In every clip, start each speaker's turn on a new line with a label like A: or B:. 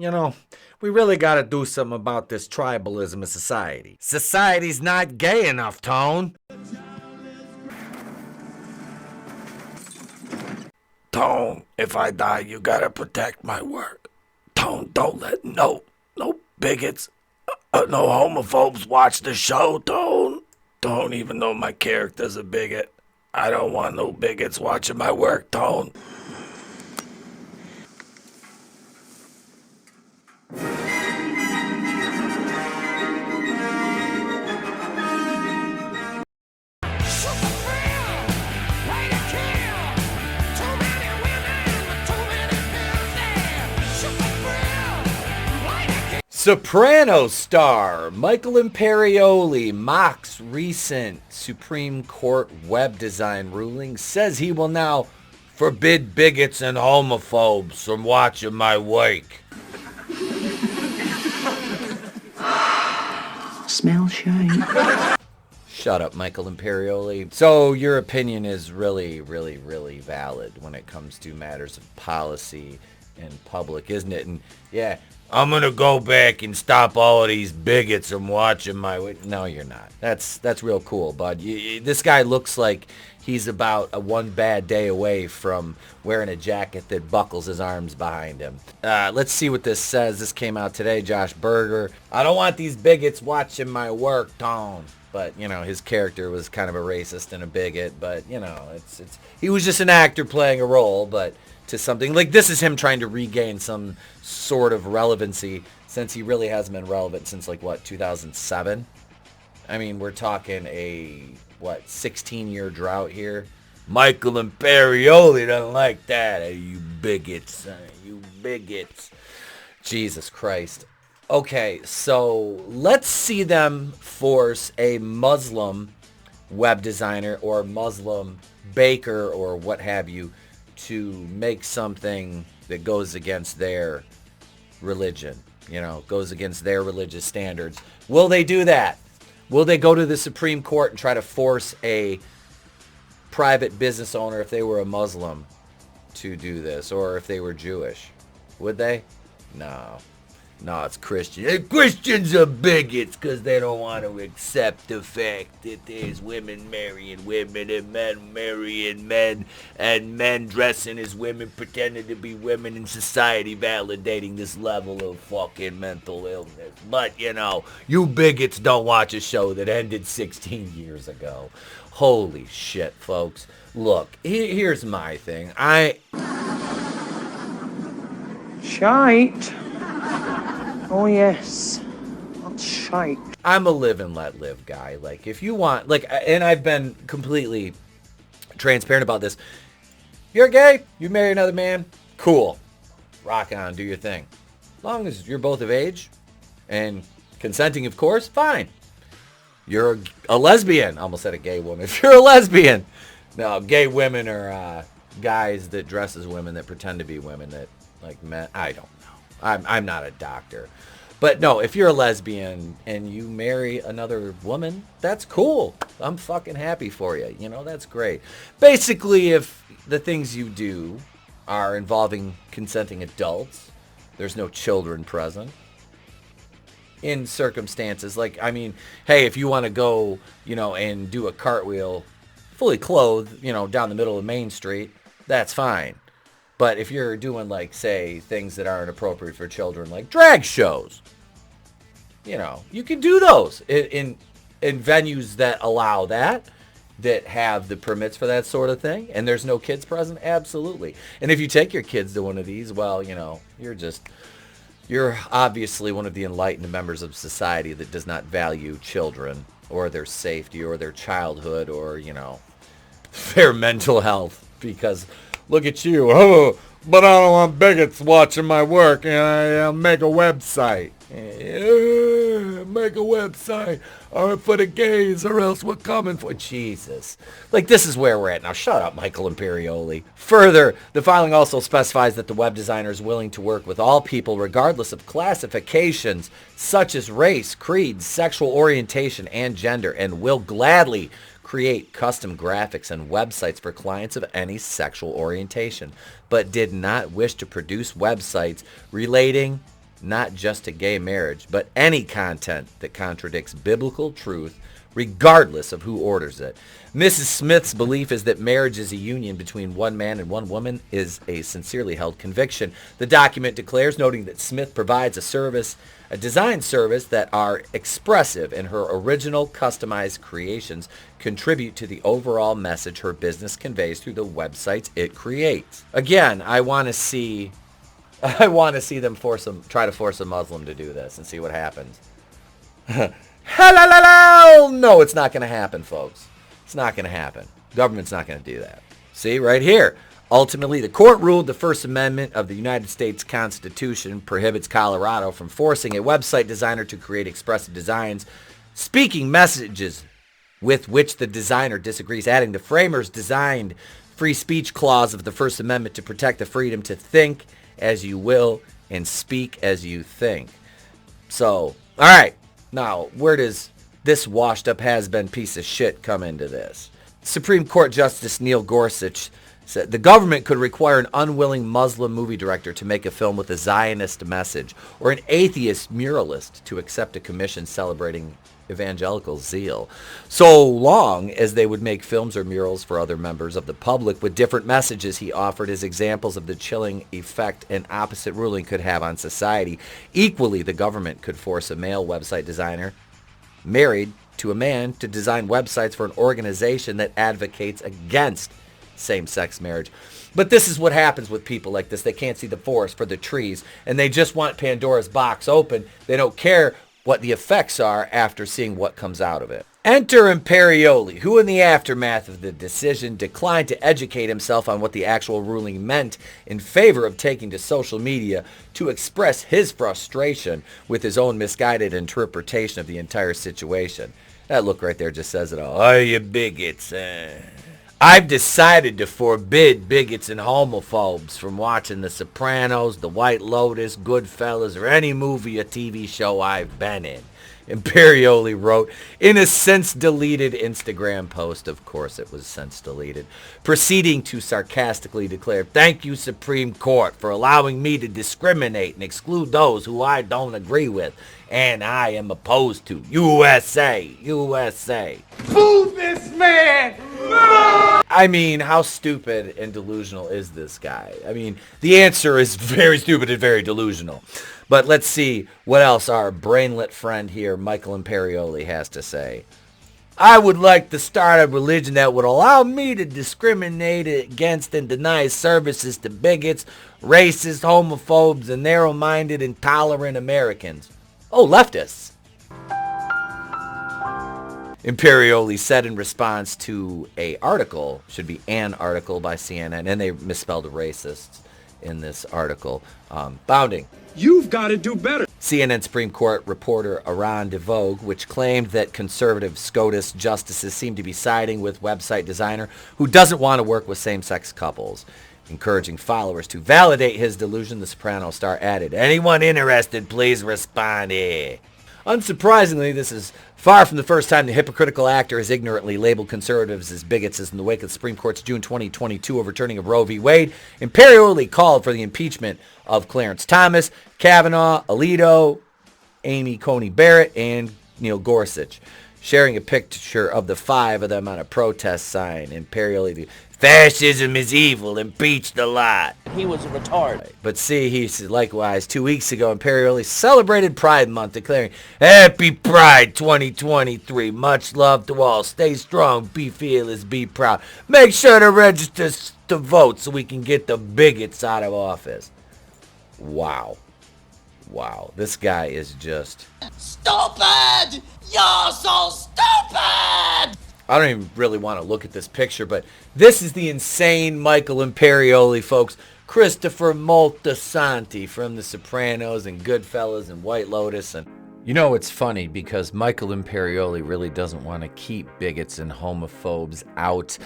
A: You know, we really gotta do something about this tribalism of society. Society's not gay enough, Tone.
B: Tone, if I die, you gotta protect my work. Tone, don't let no bigots, no homophobes watch the show, Tone. Tone, even though my character's a bigot, I don't want no bigots watching my work, Tone.
A: Sopranos star Michael Imperioli mocks recent Supreme Court web design ruling, says he will now forbid bigots and homophobes from watching my work.
C: Smell shame.
A: Shut up, Michael Imperioli. So your opinion is really, really, really valid when it comes to matters of policy and public, isn't it? And yeah, I'm gonna go back and stop all of these bigots from watching my... No, you're not. That's real cool, bud. This guy looks like he's about one bad day away from wearing a jacket that buckles his arms behind him. Let's see what this says. This came out today. Josh Berger. I don't want these bigots watching my work, Tone. But, you know, his character was kind of a racist and a bigot. But, you know, he was just an actor playing a role, but... to something like this is him trying to regain some sort of relevancy, since he really hasn't been relevant since, like, what, 2007? I mean, we're talking a 16-year drought here. Michael Imperioli doesn't like that. Hey, you bigots, you bigots. Jesus Christ. Okay, so let's see them force a Muslim web designer or Muslim baker or what have you to make something that goes against their religion, goes against their religious standards. Will they do that? Will they go to the Supreme Court and try to force a private business owner, if they were a Muslim, to do this, or if they were Jewish? Would they? No. No, it's Christian. And Christians are bigots because they don't want to accept the fact that there's women marrying women and men marrying men and men dressing as women, pretending to be women in society, validating this level of fucking mental illness. But, you bigots don't watch a show that ended 16 years ago. Holy shit, folks. Look, here's my thing.
C: Shite. Oh, yes. That's shite.
A: I'm a live and let live guy. Like, if you want, and I've been completely transparent about this. You're gay, you marry another man, cool. Rock on, do your thing. As long as you're both of age and consenting, of course, fine. You're a lesbian. I almost said a gay woman. If you're a lesbian. No, gay women are guys that dress as women that pretend to be women that like men. I don't know. I'm not a doctor. But no, if you're a lesbian and you marry another woman, that's cool. I'm fucking happy for you. That's great. Basically, if the things you do are involving consenting adults, there's no children present. In circumstances hey, if you want to go, and do a cartwheel fully clothed, down the middle of Main Street, that's fine. But if you're doing, say, things that aren't appropriate for children, like drag shows, you can do those in venues that allow that have the permits for that sort of thing, and there's no kids present, absolutely. And if you take your kids to one of these, well, you're obviously one of the enlightened members of society that does not value children or their safety or their childhood or, their mental health, because... Look at you. Oh, but I don't want bigots watching my work, and I'll make a website. Make a website for the gays, or else we're coming for... Jesus. This is where we're at now. Shut up, Michael Imperioli. Further, the filing also specifies that the web designer is willing to work with all people regardless of classifications such as race, creed, sexual orientation, and gender, and will gladly create custom graphics and websites for clients of any sexual orientation, but did not wish to produce websites relating not just to gay marriage, but any content that contradicts biblical truth, regardless of who orders it. Mrs. Smith's belief is that marriage is a union between one man and one woman is a sincerely held conviction. The document declares, noting that Smith provides a design service that are expressive and her original customized creations contribute to the overall message her business conveys through the websites it creates. Again, I want to see them try to force a Muslim to do this and see what happens. No, it's not going to happen, folks. It's not going to happen. Government's not going to do that. See, right here. Ultimately, the court ruled the First Amendment of the United States Constitution prohibits Colorado from forcing a website designer to create expressive designs, speaking messages with which the designer disagrees, adding the framers designed free speech clause of the First Amendment to protect the freedom to think as you will and speak as you think. So, all right. Now, where does this washed up has-been piece of shit come into this? Supreme Court Justice Neil Gorsuch said the government could require an unwilling Muslim movie director to make a film with a Zionist message or an atheist muralist to accept a commission celebrating evangelical zeal, so long as they would make films or murals for other members of the public with different messages. He offered as examples of the chilling effect an opposite ruling could have on society. Equally, the government could force a male website designer married to a man to design websites for an organization that advocates against same-sex marriage. But this is what happens with people like this. They can't see the forest for the trees, and they just want Pandora's box open. They don't care what the effects are after seeing what comes out of it. Enter Imperioli, who in the aftermath of the decision declined to educate himself on what the actual ruling meant in favor of taking to social media to express his frustration with his own misguided interpretation of the entire situation. That look right there just says it all. Oh, you bigots. I've decided to forbid bigots and homophobes from watching The Sopranos, The White Lotus, Goodfellas, or any movie or TV show I've been in. Imperioli wrote in a since deleted Instagram post. Of course it was since deleted. Proceeding to sarcastically declare, "Thank you, Supreme Court, for allowing me to discriminate and exclude those who I don't agree with and I am opposed to. USA, USA."
C: Boo this man!
A: I mean, how stupid and delusional is this guy? I mean, the answer is very stupid and very delusional. But let's see what else our brainlet friend here, Michael Imperioli, has to say. I would like to start a religion that would allow me to discriminate against and deny services to bigots, racists, homophobes, and narrow-minded, intolerant Americans. Oh, leftists. Imperioli said in response to an article, should be an article by CNN, and they misspelled racists in this article, bounding.
D: You've got to do better.
A: CNN Supreme Court reporter Aran DeVogue, which claimed that conservative SCOTUS justices seem to be siding with website designer who doesn't want to work with same-sex couples. Encouraging followers to validate his delusion, the Sopranos star added, "Anyone interested, please respond here." Unsurprisingly, this is far from the first time the hypocritical actor has ignorantly labeled conservatives as bigots, as in the wake of the Supreme Court's June 2022 overturning of Roe v. Wade. Imperioli called for the impeachment of Clarence Thomas, Kavanaugh, Alito, Amy Coney Barrett, and Neil Gorsuch, sharing a picture of the five of them on a protest sign. Imperioli, "Fascism is evil, impeach the lot."
E: He was a retard.
A: But see, he said likewise 2 weeks ago, Imperioli celebrated Pride Month, declaring, "Happy Pride 2023. Much love to all. Stay strong, be fearless, be proud. Make sure to register to vote so we can get the bigots out of office." Wow. Wow. This guy is just...
E: Stupid! You're so stupid!
A: I don't even really want to look at this picture, but this is the insane Michael Imperioli, folks. Christopher Moltisanti from The Sopranos and Goodfellas and White Lotus. And you know, it's funny because Michael Imperioli really doesn't want to keep bigots and homophobes out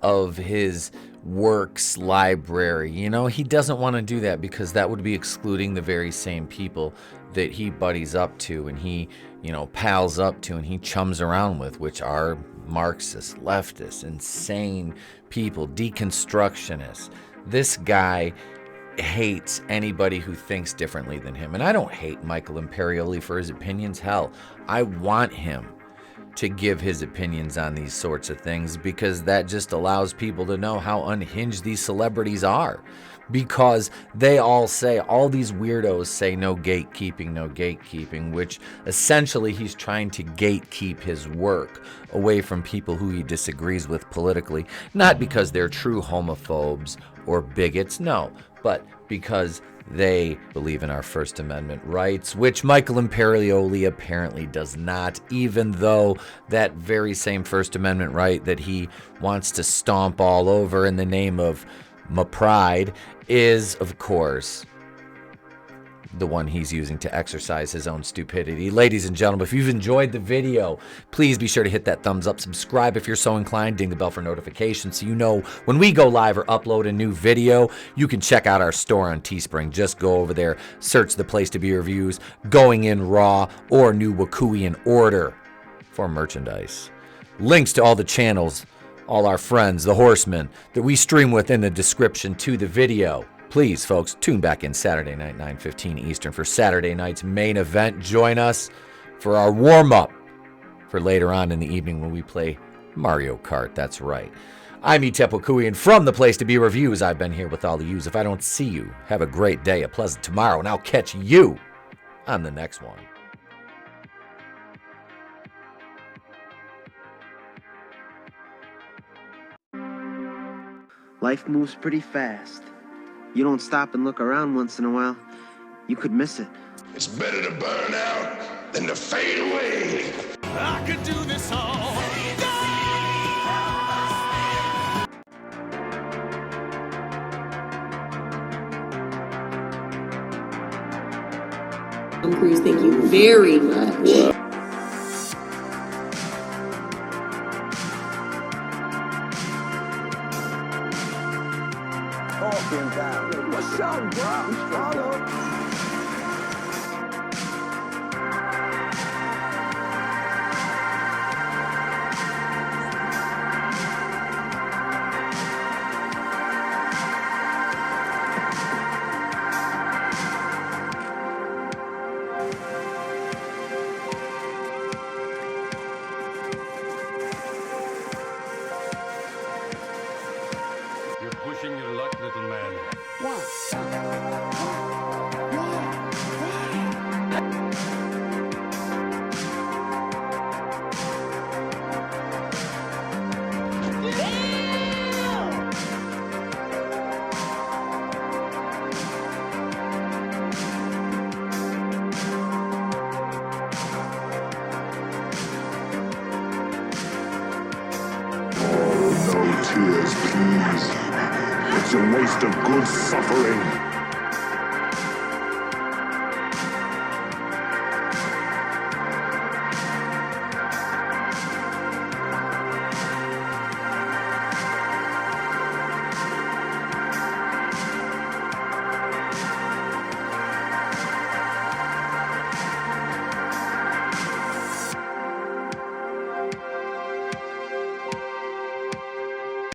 A: of his works library. You know, he doesn't want to do that because that would be excluding the very same people that he buddies up to and he, you know, pals up to and he chums around with, which are Marxists, leftists, insane people, deconstructionists. This guy hates anybody who thinks differently than him. And I don't hate Michael Imperioli for his opinions. Hell, I want him to give his opinions on these sorts of things, because that just allows people to know how unhinged these celebrities are. Because they all say, all these weirdos say no gatekeeping, which essentially he's trying to gatekeep his work away from people who he disagrees with politically. Not because they're true homophobes or bigots, no, but because they believe in our First Amendment rights, which Michael Imperioli apparently does not, even though that very same First Amendment right that he wants to stomp all over in the name of my pride is, of course, the one he's using to exercise his own stupidity. Ladies and gentlemen, if you've enjoyed the video, please be sure to hit that thumbs up, subscribe if you're so inclined, ding the bell for notifications so you know when we go live or upload a new video. You can check out our store on Teespring. Just go over there, search the Place to Be Reviews, Going In Raw, or New Wakuian Order for merchandise. Links to all the channels, all our friends, the horsemen, that we stream with in the description to the video. Please, folks, tune back in Saturday night, 9:15 Eastern, for Saturday night's main event. Join us for our warm-up for later on in the evening when we play Mario Kart. That's right. I'm Etep Wakuian from the Place to Be Reviews. I've been here with all of yous. If I don't see you, have a great day, a pleasant tomorrow, and I'll catch you on the next one.
D: Life moves pretty fast. You don't stop and look around once in a while, you could miss it.
B: It's better to burn out than to fade away.
C: I could do this all day.
F: Cruise, thank you very much.
C: What's up, bro?
G: You're pushing your luck, little man.
B: No tears, please. It's a waste of good suffering.